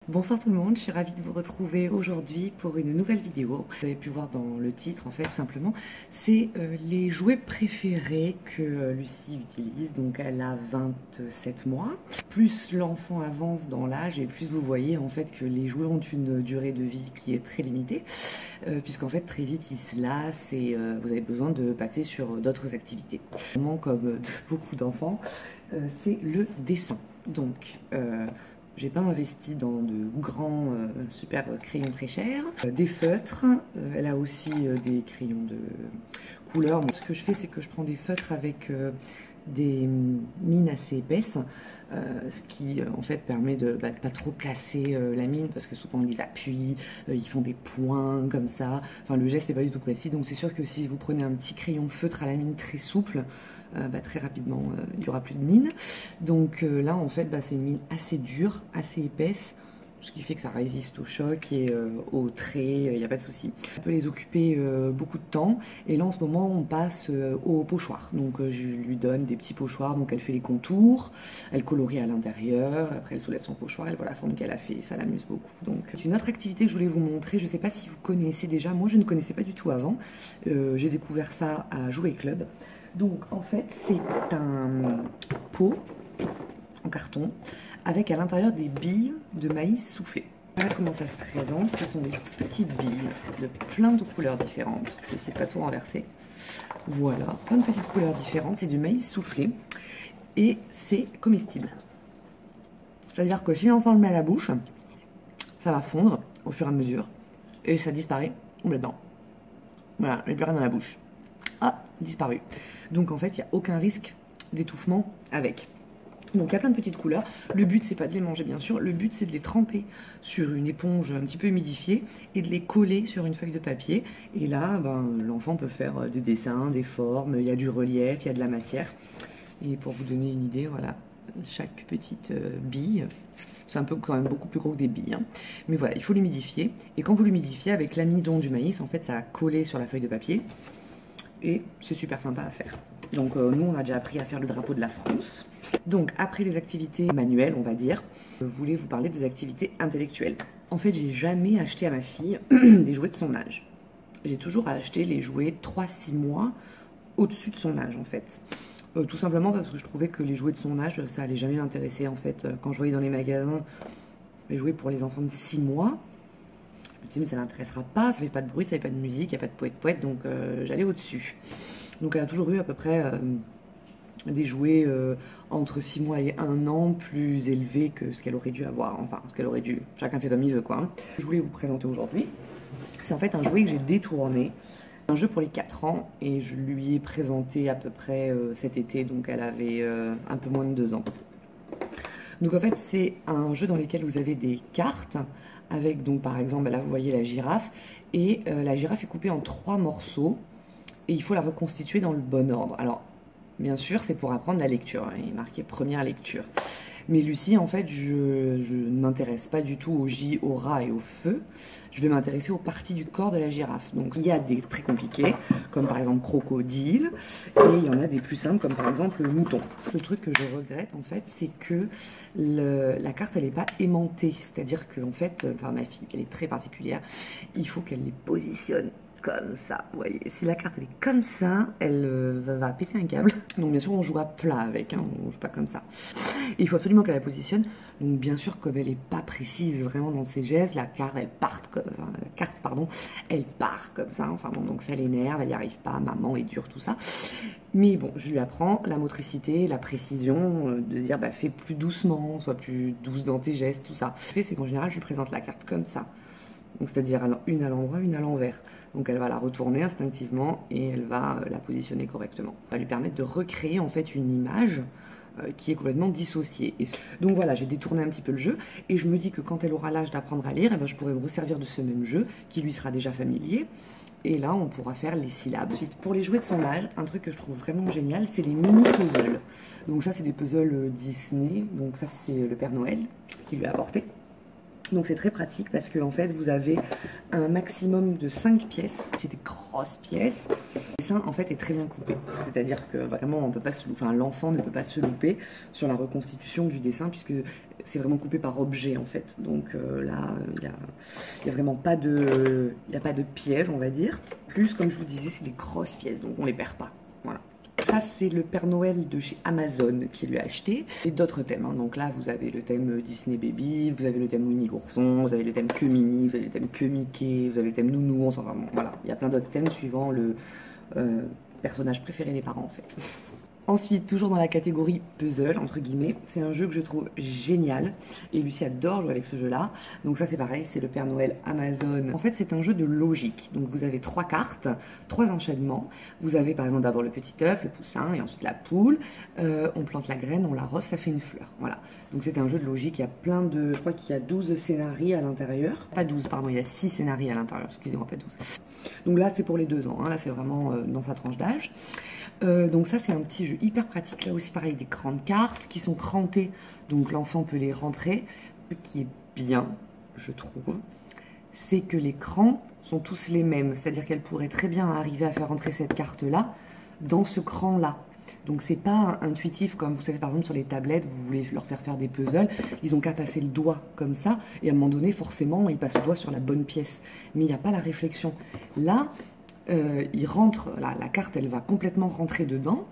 Bonsoir tout le monde, je suis ravie de vous retrouver aujourd'hui pour une nouvelle vidéo. Vous avez pu voir dans le titre, en fait, tout simplement, c'est les jouets préférés que Lucie utilise. Donc elle a 27 mois. Plus l'enfant avance dans l'âge et plus vous voyez en fait que les jouets ont une durée de vie qui est très limitée, puisqu'en fait très vite ils se lassent et vous avez besoin de passer sur d'autres activités. Vraiment, comme beaucoup d'enfants, c'est le dessin. Donc j'ai pas investi dans de grands super crayons très chers, des feutres, elle a aussi des crayons de couleur. Bon, ce que je fais, c'est que je prends des feutres avec des mines assez épaisses, ce qui en fait permet de pas trop casser la mine, parce que souvent ils appuient, ils font des points comme ça, enfin le geste n'est pas du tout précis, donc c'est sûr que si vous prenez un petit crayon feutre à la mine très souple, très rapidement il n'y aura plus de mine. Donc là en fait c'est une mine assez dure, assez épaisse, ce qui fait que ça résiste au choc et au trait, il n'y a pas de souci. Ça peut les occuper beaucoup de temps, et là en ce moment on passe au pochoir. Donc je lui donne des petits pochoirs, donc elle fait les contours, elle colorie à l'intérieur, après elle soulève son pochoir, elle voit la forme qu'elle a fait, ça l'amuse beaucoup. Donc une autre activité que je voulais vous montrer, je ne sais pas si vous connaissez déjà, moi je ne connaissais pas du tout avant, j'ai découvert ça à Jouet Club. Donc en fait c'est un pot en carton avec à l'intérieur des billes de maïs soufflé. Voilà comment ça se présente. Ce sont des petites billes de plein de couleurs différentes. Je vais essayer de pas tout renverser. Voilà, plein de petites couleurs différentes. C'est du maïs soufflé et c'est comestible. C'est-à-dire que si l'enfant le met à la bouche, ça va fondre au fur et à mesure et ça disparaît complètement. Voilà, il n'y a plus rien dans la bouche. Ah, disparu. Donc en fait, il n'y a aucun risque d'étouffement avec. Donc il y a plein de petites couleurs. Le but c'est pas de les manger bien sûr, le but c'est de les tremper sur une éponge un petit peu humidifiée et de les coller sur une feuille de papier. Et là l'enfant peut faire des dessins, des formes, il y a du relief, il y a de la matière. Et pour vous donner une idée, voilà, chaque petite bille, c'est un peu quand même beaucoup plus gros que des billes, hein. Mais voilà, il faut l'humidifier. Et quand vous l'humidifiez avec l'amidon du maïs, en fait ça a collé sur la feuille de papier. Et c'est super sympa à faire. Donc nous on a déjà appris à faire le drapeau de la France. Donc après les activités manuelles, on va dire, je voulais vous parler des activités intellectuelles. En fait, j'ai jamais acheté à ma fille des jouets de son âge. J'ai toujours acheté les jouets 3-6 mois au-dessus de son âge en fait. Tout simplement parce que je trouvais que les jouets de son âge, ça allait jamais l'intéresser en fait. Quand je voyais dans les magasins les jouets pour les enfants de 6 mois, je me disais mais ça l'intéressera pas, ça fait pas de bruit, ça fait pas de musique, il n'y a pas de poète-poète, donc j'allais au-dessus. Donc elle a toujours eu à peu près des jouets entre 6 mois et 1 an plus élevés que ce qu'elle aurait dû avoir, enfin ce qu'elle aurait dû, chacun fait comme il veut quoi. Hein. Je voulais vous présenter aujourd'hui, c'est en fait un jouet que j'ai détourné, un jeu pour les 4 ans, et je lui ai présenté à peu près cet été, donc elle avait un peu moins de 2 ans. Donc en fait c'est un jeu dans lequel vous avez des cartes, avec donc par exemple là vous voyez la girafe, et la girafe est coupée en 3 morceaux, et il faut la reconstituer dans le bon ordre. Alors bien sûr, c'est pour apprendre la lecture. Il est marqué première lecture. Mais Lucie, en fait, je ne m'intéresse pas du tout au J, au rat et au feu. Je vais m'intéresser aux parties du corps de la girafe. Donc, il y a des très compliqués, comme par exemple crocodile, et il y en a des plus simples, comme par exemple le mouton. Le truc que je regrette, en fait, c'est que la carte, elle n'est pas aimantée. C'est-à-dire que, en fait, ma fille, elle est très particulière. Il faut qu'elle les positionne comme ça, vous voyez, si la carte elle est comme ça, elle va péter un câble. Donc bien sûr on joue à plat avec, hein, on joue pas comme ça. Et il faut absolument qu'elle la positionne. Donc bien sûr comme elle est pas précise vraiment dans ses gestes, la carte elle part comme ça. Enfin bon, donc ça l'énerve, elle n'y arrive pas, maman est dure, tout ça. Mais bon, je lui apprends la motricité, la précision, de se dire fais plus doucement, sois plus douce dans tes gestes, tout ça. Ce que je fais, c'est qu'en général je lui présente la carte comme ça. Donc c'est-à-dire une à l'endroit, une à l'envers. Donc elle va la retourner instinctivement et elle va la positionner correctement. Ça va lui permettre de recréer en fait une image qui est complètement dissociée. Et donc voilà, j'ai détourné un petit peu le jeu et je me dis que quand elle aura l'âge d'apprendre à lire, je pourrai me resservir de ce même jeu qui lui sera déjà familier. Et là, on pourra faire les syllabes. Ensuite, pour les jouets de son âge, un truc que je trouve vraiment génial, c'est les mini-puzzles. Donc ça, c'est des puzzles Disney. Donc ça, c'est le Père Noël qui lui a apporté. Donc c'est très pratique parce que en fait vous avez un maximum de 5 pièces, c'est des grosses pièces. Le dessin en fait est très bien coupé, c'est-à-dire que vraiment on peut pas l'enfant ne peut pas se louper sur la reconstitution du dessin puisque c'est vraiment coupé par objet en fait. Donc là il y a vraiment pas de, piège on va dire. Plus comme je vous disais c'est des grosses pièces donc on les perd pas. Voilà. Ça, c'est le Père Noël de chez Amazon qui lui a acheté. Et d'autres thèmes. Hein. Donc là, vous avez le thème Disney Baby, vous avez le thème Winnie l'ourson, vous avez le thème que Minnie, vous avez le thème que Mickey, vous avez le thème Nounours. Enfin, bon, voilà, il y a plein d'autres thèmes suivant le personnage préféré des parents, en fait. Ensuite, toujours dans la catégorie puzzle, entre guillemets, c'est un jeu que je trouve génial. Et Lucie adore jouer avec ce jeu-là. Donc ça, c'est pareil, c'est le Père Noël Amazon. En fait, c'est un jeu de logique. Donc vous avez 3 cartes, 3 enchaînements. Vous avez par exemple d'abord le petit œuf, le poussin, et ensuite la poule. On plante la graine, on l'arrose, ça fait une fleur. Voilà. Donc c'est un jeu de logique. Il y a plein de... Je crois qu'il y a 12 scénarios à l'intérieur. Pas 12, pardon, il y a 6 scénarios à l'intérieur. Excusez-moi, pas 12. Donc là, c'est pour les 2 ans. Hein. Là, c'est vraiment dans sa tranche d'âge. Donc ça c'est un petit jeu hyper pratique, là aussi pareil des grandes cartes qui sont crantées, donc l'enfant peut les rentrer. Ce qui est bien, je trouve, c'est que les crans sont tous les mêmes, c'est-à-dire qu'elle pourrait très bien arriver à faire rentrer cette carte-là dans ce cran-là. Donc c'est pas intuitif comme vous savez par exemple sur les tablettes, vous voulez leur faire des puzzles, ils ont qu'à passer le doigt comme ça et à un moment donné forcément ils passent le doigt sur la bonne pièce, mais il n'y a pas la réflexion. Là, il rentre, la carte elle va complètement rentrer dedans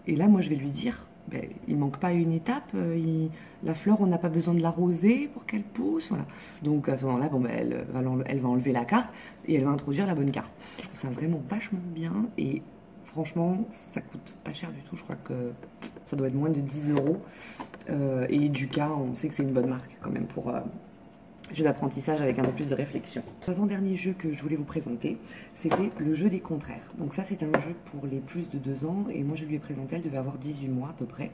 et là moi je vais lui dire ben, il manque pas une étape, la fleur on n'a pas besoin de l'arroser pour qu'elle pousse, voilà. Donc à ce moment là bon, ben, elle va enlever la carte et elle va introduire la bonne carte. Je trouve ça vraiment vachement bien et franchement ça coûte pas cher du tout, je crois que ça doit être moins de 10 € et Eduka on sait que c'est une bonne marque quand même pour jeu d'apprentissage avec un peu plus de réflexion. L'avant-dernier jeu que je voulais vous présenter, c'était le jeu des contraires. Donc ça, c'est un jeu pour les plus de 2 ans, et moi je lui ai présenté, elle devait avoir 18 mois à peu près.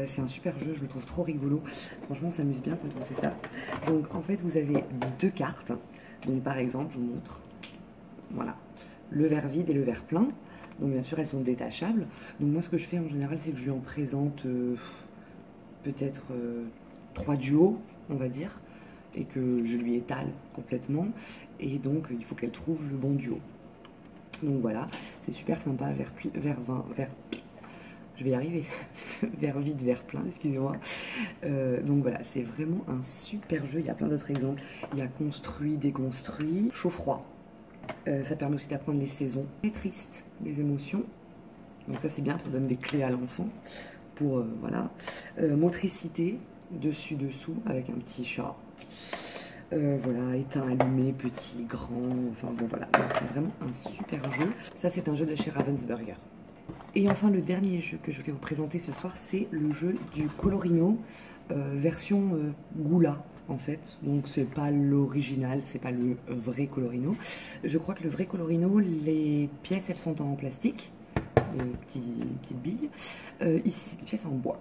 C'est un super jeu, je le trouve trop rigolo. Franchement, on s'amuse bien quand on fait ça. Donc en fait, vous avez 2 cartes. Donc par exemple, je vous montre, voilà, le verre vide et le verre plein. Donc bien sûr, elles sont détachables. Donc moi, ce que je fais en général, c'est que je lui en présente peut-être 3 duos, on va dire, et que je lui étale complètement et donc il faut qu'elle trouve le bon duo. Donc voilà, c'est super sympa, je vais y arriver, verre vide, verre plein, excusez-moi. Donc voilà, c'est vraiment un super jeu, il y a plein d'autres exemples, il y a construit, déconstruit, chaud-froid, ça permet aussi d'apprendre les saisons, très triste, les émotions, donc ça c'est bien, ça donne des clés à l'enfant pour, voilà, motricité, dessus-dessous avec un petit chat. Voilà, éteint, allumé, petit, grand, enfin bon voilà, c'est vraiment un super jeu. Ça c'est un jeu de chez Ravensburger. Et enfin le dernier jeu que je voulais vous présenter ce soir, c'est le jeu du Colorino, version Goula en fait. Donc c'est pas l'original, c'est pas le vrai Colorino. Je crois que le vrai Colorino, les pièces elles sont en plastique, les petites billes. Ici c'est des pièces en bois.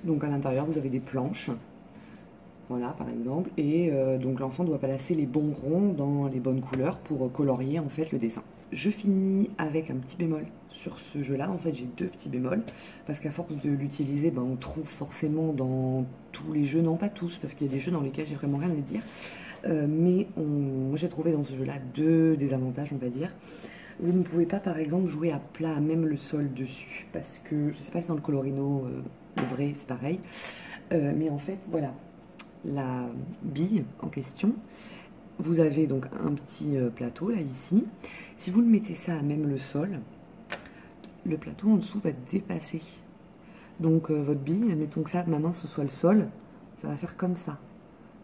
Donc à l'intérieur vous avez des planches. Voilà, par exemple, et donc l'enfant doit placer les bons ronds dans les bonnes couleurs pour colorier en fait le dessin. Je finis avec un petit bémol sur ce jeu-là. En fait, j'ai 2 petits bémols parce qu'à force de l'utiliser, ben, on trouve forcément dans tous les jeux, non pas tous, parce qu'il y a des jeux dans lesquels j'ai vraiment rien à dire, mais moi j'ai trouvé dans ce jeu-là 2 désavantages, on va dire. Vous ne pouvez pas, par exemple, jouer à plat, même le sol dessus, parce que je sais pas si dans le Colorino, le vrai, c'est pareil, mais en fait, voilà. La bille en question, vous avez donc un petit plateau là ici. Si vous le mettez ça à même le sol, le plateau en dessous va dépasser. Donc votre bille, admettons que ça, ma main ce soit le sol, ça va faire comme ça.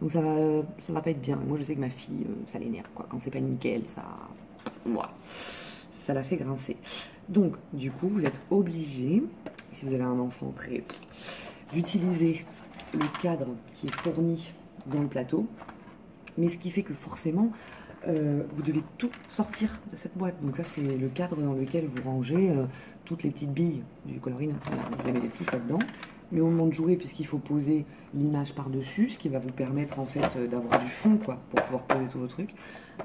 Donc ça va pas être bien. Moi je sais que ma fille, ça l'énerve quoi. Quand c'est pas nickel, ça la fait grincer. Donc du coup vous êtes obligé, si vous avez un enfant très, d'utiliser le cadre qui est fourni dans le plateau, mais ce qui fait que forcément vous devez tout sortir de cette boîte. Donc ça c'est le cadre dans lequel vous rangez toutes les petites billes du Colorino. Vous les mettez toutes là-dedans, mais au moment de jouer, puisqu'il faut poser l'image par dessus, ce qui va vous permettre en fait d'avoir du fond quoi, pour pouvoir poser tous vos trucs,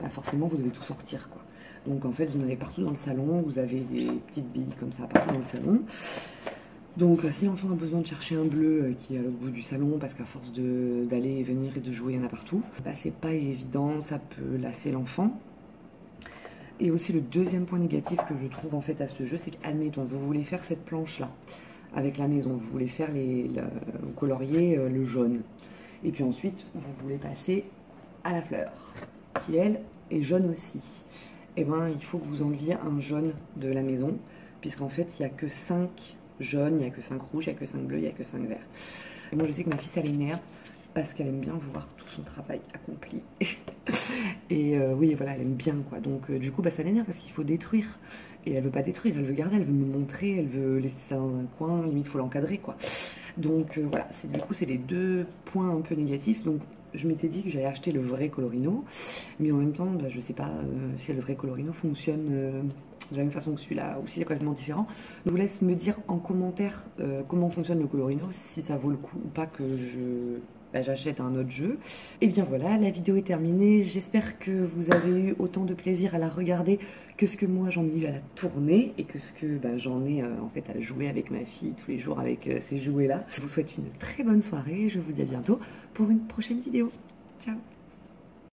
bah forcément vous devez tout sortir quoi. Donc en fait vous en avez partout dans le salon, vous avez des petites billes comme ça partout dans le salon. Donc si l'enfant a besoin de chercher un bleu qui est à l'autre bout du salon, parce qu'à force d'aller et venir et de jouer, il y en a partout, bah, c'est pas évident, ça peut lasser l'enfant. Et aussi le deuxième point négatif que je trouve en fait à ce jeu, c'est qu'admettons, vous voulez faire cette planche-là, avec la maison, vous voulez faire vous colorier le jaune. Et puis ensuite, vous voulez passer à la fleur, qui elle est jaune aussi. Et bien, il faut que vous enleviez un jaune de la maison, puisqu'en fait, il n'y a que 5 jaunes, il n'y a que 5 rouges, il n'y a que 5 bleus, il n'y a que 5 verts. Et moi, je sais que ma fille, ça l'énerve, parce qu'elle aime bien voir tout son travail accompli. Et oui, voilà, elle aime bien, quoi. Donc, du coup, bah, ça l'énerve, parce qu'il faut détruire. Et elle veut pas détruire, elle veut garder, elle veut me montrer, elle veut laisser ça dans un coin, limite, il faut l'encadrer, quoi. Donc, voilà, du coup, c'est les deux points un peu négatifs. Donc, je m'étais dit que j'allais acheter le vrai Colorino, mais en même temps, bah, je sais pas si le vrai Colorino fonctionne de la même façon que celui-là, ou si c'est complètement différent. Je vous laisse me dire en commentaire comment fonctionne le Colorino, si ça vaut le coup ou pas que j'achète un autre jeu. Et bien voilà, la vidéo est terminée. J'espère que vous avez eu autant de plaisir à la regarder que ce que moi j'en ai eu à la tourner et que ce que j'en ai en fait à jouer avec ma fille tous les jours avec ces jouets-là. Je vous souhaite une très bonne soirée. Je vous dis à bientôt pour une prochaine vidéo. Ciao!